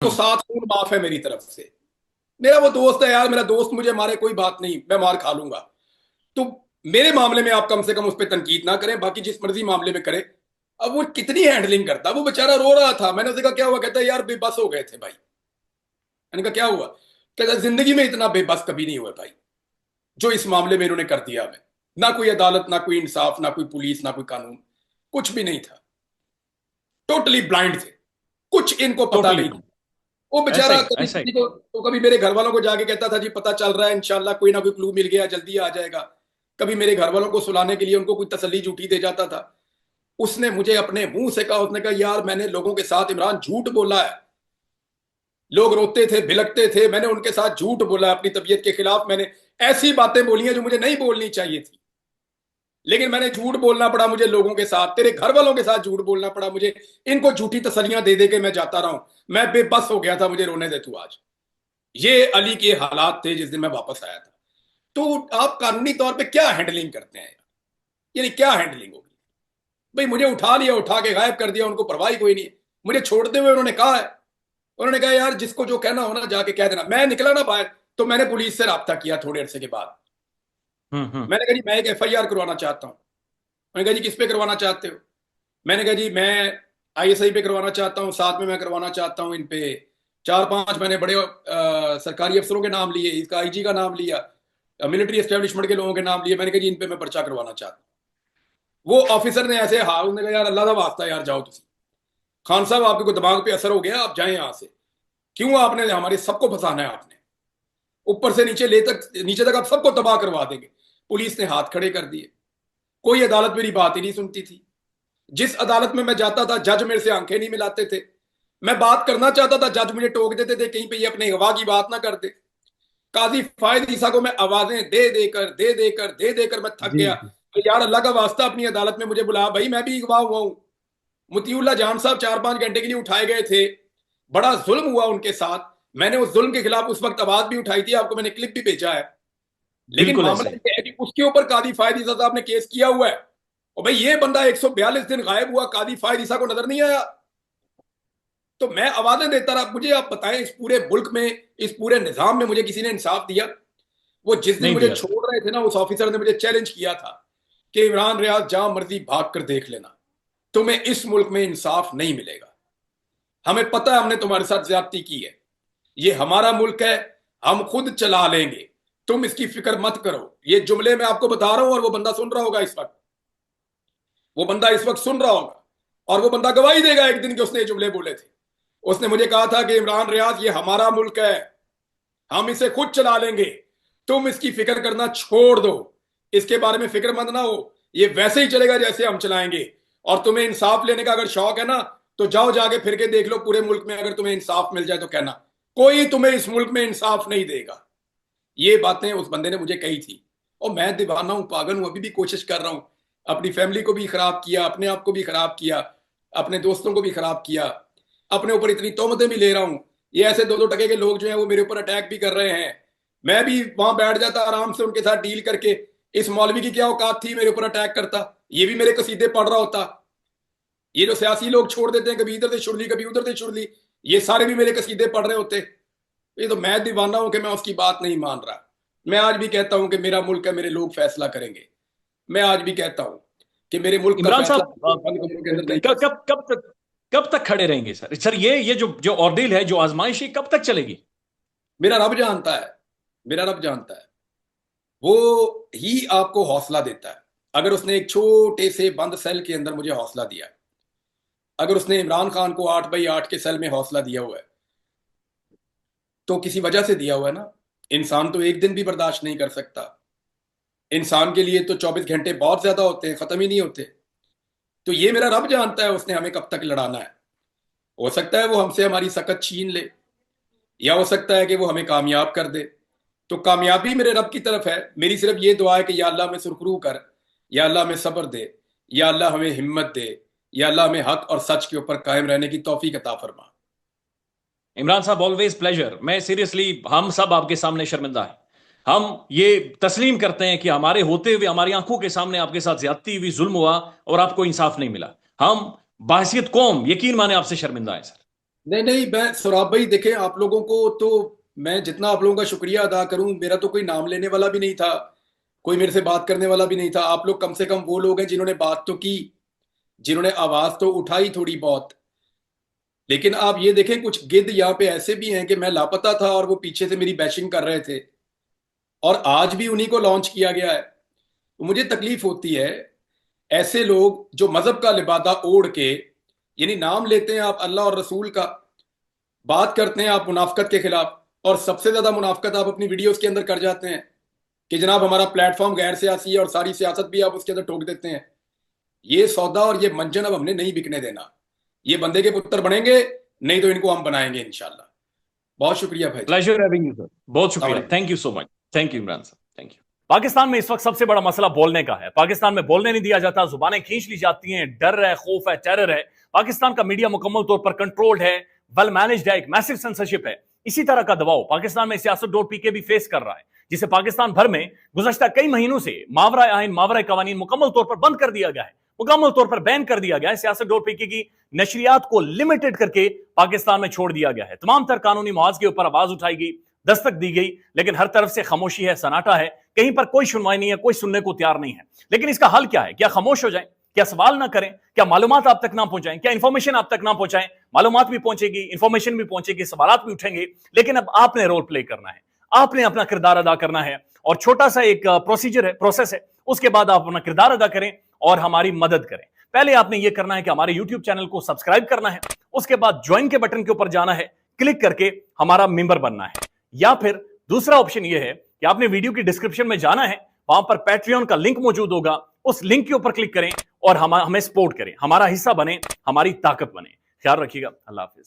तो 7 खून माफ है मेरी तरफ से। मेरा वो दोस्त है यार, मेरा दोस्त मुझे मारे कोई बात नहीं, मैं मार खा लूंगा। तो मेरे मामले में आप कम से कम उस पर तनकीद ना करें, बाकी जिस मर्जी मामले में करें। अब वो कितनी हैंडलिंग करता, वो बेचारा रो रहा था, मैंने उससे कहा क्या हुआ, कहता है यार बेबस हो गए थे भाई। मैंने कहा क्या हुआ, कहता है जिंदगी में इतना बेबस कभी नहीं हुआ भाई, जो इस मामले में इन्होंने कर दिया हमें। ना कोई अदालत, ना कोई इंसाफ, ना कोई पुलिस, ना कोई कानून, कुछ भी नहीं था। टोटली ब्लाइंड थे, कुछ इनको पता टोटली। नहीं था। वो ऐसा बेचारा ही कभी ऐसा ही। किसी को, तो कभी मेरे घर वालों को जाके कहता था जी पता चल रहा है, इंशाल्लाह कोई ना कोई क्लू मिल गया, जल्दी आ जाएगा। कभी मेरे घर वालों को सुलाने के लिए उनको कोई तसल्ली झूठी दे जाता था। उसने मुझे अपने मुंह से कहा, उसने कहा यार मैंने लोगों के साथ इमरान झूठ बोला है। लोग रोते थे, भिलकते थे, मैंने उनके साथ झूठ बोला है, अपनी तबीयत के खिलाफ मैंने ऐसी बातें बोली हैं जो मुझे नहीं बोलनी चाहिए थी। लेकिन मैंने झूठ बोलना पड़ा मुझे लोगों के साथ, तेरे घर वालों के साथ झूठ बोलना पड़ा मुझे। इनको झूठी तसल्लियां दे दे के मैं जाता रहा हूं। मैं बेबस हो गया था, मुझे रोने दे तू आज। ये अली के हालात थे जिस दिन मैं वापस आया था। तो आप कानूनी तौर पे क्या हैंडलिंग करते हैं, यानी क्या हैंडलिंग होगी। भाई मुझे उठा लिया, उठा के गायब कर दिया, उनको परवाही कोई नहीं है। मुझे छोड़ते हुए उन्होंने कहा है, उन्होंने कहा यार जिसको जो कहना हो ना जाके कह देना। मैं निकला ना बाहर, तो मैंने पुलिस से राब्ता किया थोड़े अरसे के बाद। हम्म। मैंने कहा जी मैं एक एफआईआर करवाना चाहता हूँ। उन्होंने कहा जी किस पे करवाना चाहते हो। मैंने कहा जी मैं आईएसआई पे करवाना चाहता हूँ, साथ में मैं करवाना चाहता हूँ इन पे 4-5 मैंने बड़े सरकारी अफसरों के नाम लिए, इसका आईजी का नाम लिया, मिलिट्री एस्टेब्लिशमेंट के लोगों के नाम लिए। मैंने कहा जी इन पे मैं पर्चा करवाना चाहता हूँ। वो ऑफिसर ने ऐसे हाँ, उसने कहा यार अल्लाह का वास्ता यार जाओ तुम, खान साहब आपके को दिमाग पे असर हो गया, आप जाएं यहाँ से। क्यों आपने हमारे सबको फंसाना है, आपने ऊपर से नीचे तक आप सबको तबाह करवा देंगे। पुलिस ने हाथ खड़े कर दिए, कोई अदालत मेरी बात ही नहीं सुनती थी। जिस अदालत में मैं जाता था जज मेरे से आंखें नहीं मिलाते थे। मैं बात करना चाहता था, जज मुझे टोक देते थे कहीं पे ये अपने गवाह की बात ना कर दे। काजी फायद ईसा को मैं आवाजें दे देकर मैं थक जी गया। जी। तो यार अल्लाह का वास्ता अपनी अदालत में मुझे बुला, भाई मैं भी गवाह हुआ हूं। मुतीउल्लाह जान साहब 4-5 घंटे के लिए उठाए गए थे, बड़ा जुल्म हुआ उनके साथ। मैंने उस जुल्म के खिलाफ उस वक्त आवाज भी उठाई थी, आपको मैंने क्लिप भी भेजा है। लेकिन बिल्कुल मामला ऐसा ही। यह है कि उसके ऊपर कादी फायद ईसा साहब ने केस किया हुआ है। और भाई ये बंदा 142 दिन गायब हुआ, कादी फायद ईसा को नजर नहीं आया। तो मैं आवाजें देता रहा। मुझे आप बताएं, इस पूरे मुल्क में, इस पूरे निजाम में मुझे किसी ने इंसाफ दिया। वो जिस दिन नहीं मुझे दिया सर। छोड़ रहे थे ना, उस ऑफिसर ने मुझे चैलेंज किया था कि इमरान रियाज जहां मर्जी भाग कर देख लेना, तुम्हें इस मुल्क में इंसाफ नहीं मिलेगा। हमें पता है हमने तुम्हारे साथ ज्यादती की है, ये हमारा मुल्क है, हम खुद चला लेंगे, तुम इसकी फिक्र मत करो। ये जुमले मैं आपको बता रहा हूं, और वो बंदा सुन रहा होगा इस वक्त। वो बंदा इस वक्त सुन रहा होगा, और वो बंदा गवाही देगा एक दिन कि उसने ये जुमले बोले थे। उसने मुझे कहा था कि इमरान रियाज ये हमारा मुल्क है, हम इसे खुद चला लेंगे, तुम इसकी फिक्र करना छोड़ दो, इसके बारे में फिक्रमंद ना हो, ये वैसे ही चलेगा जैसे हम चलाएंगे। और तुम्हें इंसाफ लेने का अगर शौक है ना, तो जाओ जाके फिर के देख लो पूरे मुल्क में, अगर तुम्हें इंसाफ मिल जाए तो कहना कोई तुम्हें इस मुल्क में इंसाफ नहीं देगा। ये बातें उस बंदे ने मुझे कही थी। और मैं दीवाना हूं, पागल हूं, अभी भी कोशिश कर रहा हूं। अपनी फैमिली को भी खराब किया, अपने आप को भी खराब किया, अपने दोस्तों को भी खराब किया, अपने ऊपर इतनी तोहमतें भी ले रहा हूं। ये ऐसे 2-2 टके के लोग जो हैं वो मेरे ऊपर अटैक भी कर रहे हैं। मैं भी वहां बैठ जाता आराम से उनके साथ डील करके। इस मौलवी की क्या औकात थी मेरे ऊपर अटैक करता, ये भी मेरे कसीदे पढ़ रहा होता। ये जो सियासी लोग छोड़ देते हैं, कभी इधर से छुड़ ली कभी उधर से छुड़ ली, ये सारे भी मेरे कसीदे पढ़ रहे होते। ये तो मैं दीवाना हूं कि मैं उसकी बात नहीं मान रहा। मैं आज भी कहता हूं कि मेरा मुल्क है, मेरे लोग फैसला करेंगे। मैं आज भी कहता हूं कि मेरे मुल्क का इमरान फैसला साहब, बंद कमरों के अंदर नहीं कर सकते। कब तक खड़े रहेंगे सर? सर ये जो जो ऑर्डेल है, जो आजमाइश है, कब तक चलेगी? मेरा रब जानता है, मेरा रब जानता है। वो ही आपको हौसला देता है। अगर उसने एक छोटे से बंद सेल के अंदर मुझे हौसला दिया, अगर उसने इमरान खान को 8x8 के सेल में हौसला दिया हुआ है, तो किसी वजह से दिया हुआ है ना। इंसान तो एक दिन भी बर्दाश्त नहीं कर सकता। इंसान के लिए तो 24 घंटे बहुत ज्यादा होते हैं, खत्म ही नहीं होते। तो ये मेरा रब जानता है उसने हमें कब तक लड़ाना है। हो सकता है वो हमसे हमारी सकत छीन ले, या हो सकता है कि वो हमें कामयाब कर दे। तो कामयाबी मेरे रब की तरफ है। मेरी सिर्फ ये दुआ है कि या अल्लाह हमें सुरखरू कर, या अल्लाह हमें सब्र दे, या अल्लाह हमें हिम्मत दे, या अल्लाह हमें हक और सच के ऊपर कायम रहने की तौफीक अता फरमा। इमरान साहब, ऑलवेज प्लेजर। मैं सीरियसली, हम सब आपके सामने शर्मिंदा हैं। हम ये तस्लीम करते हैं कि हमारे होते हुए हमारी आंखों के सामने आपके साथ ज्यादती हुई, जुल्म हुआ और आपको इंसाफ नहीं मिला। हम बाहसियत कौम, यकीन माने, आपसे शर्मिंदा हैं सर। नहीं नहीं, मैं सौरभ भाई देखें, आप लोगों को तो मैं जितना आप लोगों का शुक्रिया अदा करूं, मेरा तो कोई नाम लेने वाला भी नहीं था, कोई मेरे से बात करने वाला भी नहीं था। आप लोग कम से कम वो लोग हैं जिन्होंने बात तो की, जिन्होंने आवाज तो उठाई थोड़ी बहुत। लेकिन आप ये देखें, कुछ गिद्ध यहाँ पे ऐसे भी हैं कि मैं लापता था और वो पीछे से मेरी बैशिंग कर रहे थे, और आज भी उन्हीं को लॉन्च किया गया है। तो मुझे तकलीफ होती है, ऐसे लोग जो मजहब का लिबादा ओढ़ के, यानी नाम लेते हैं आप अल्लाह और रसूल का, बात करते हैं आप मुनाफकत के खिलाफ, और सबसे ज्यादा मुनाफकत आप अपनी वीडियोस के अंदर कर जाते हैं कि जनाब हमारा प्लेटफॉर्म गैर सियासी है और सारी सियासत भी आप उसके अंदर ठोक देते हैं। ये सौदा और ये मंजन अब हमने नहीं बिकने देना। ये बंदे के पुत्र बनेंगे, नहीं तो इनको हम बनाएंगे इंशाल्लाह। बहुत शुक्रिया भाई। प्लेजर हैविंग यू सर, बहुत शुक्रिया, अस्सलाम thank you so much, thank you Imran sir, thank you. Pakistan में इस वक्त सबसे बड़ा मसला बोलने का है। पाकिस्तान में बोलने नहीं दिया जाता, जुबानें खींच ली जाती हैं, डर है, खौफ है, टेरर है। पाकिस्तान का मीडिया मुकम्मल तौर पर कंट्रोल्ड है, वेल मैनेज्ड है, एक मैसिव सेंसरशिप है। इसी तरह का दबाव पाकिस्तान में सियासत.pk भी फेस कर रहा है, जिसे पाकिस्तान भर में गुज़श्ता कई महीनों से मावरा आइन, मावरा कवानीन मुकम्मल तौर पर बंद कर दिया गया है, मुकम्मल तौर पर बैन कर दिया गया है। सियासत.pk की नशरियात को लिमिटेड करके पाकिस्तान में छोड़ दिया गया है। तमाम तर कानूनी मुआवजे के ऊपर आवाज उठाई गई, दस्तक दी गई, लेकिन हर तरफ से खामोशी है, सन्नाटा है, कहीं पर कोई सुनवाई नहीं है, कोई सुनने को तैयार नहीं है। लेकिन इसका हल क्या है? क्या खामोश हो जाएं? क्या सवाल ना करें? क्या मालूमात आप तक ना पहुंचाएं? क्या इंफॉर्मेशन आप तक ना पहुंचाएं? मालूमात भी पहुंचेगी, इंफॉर्मेशन भी पहुंचेगी, सवालात भी उठेंगे, लेकिन अब आपने रोल प्ले करना है, आपने अपना किरदार अदा करना है। और छोटा सा एक प्रोसीजर है, प्रोसेस है, उसके बाद आप अपना किरदार अदा करें और हमारी मदद करें। पहले आपने यह करना है कि हमारे यूट्यूब चैनल को सब्सक्राइब करना है, उसके बाद ज्वाइन के बटन के ऊपर जाना है, क्लिक करके हमारा मेंबर बनना है। या फिर दूसरा ऑप्शन यह है कि आपने वीडियो की डिस्क्रिप्शन में जाना है, वहां पर पैट्रियन का लिंक मौजूद होगा, उस लिंक के ऊपर क्लिक करें और हमें सपोर्ट करें, हमारा हिस्सा बने, हमारी ताकत बने। ख्याल रखिएगा, अल्लाह हाफिज।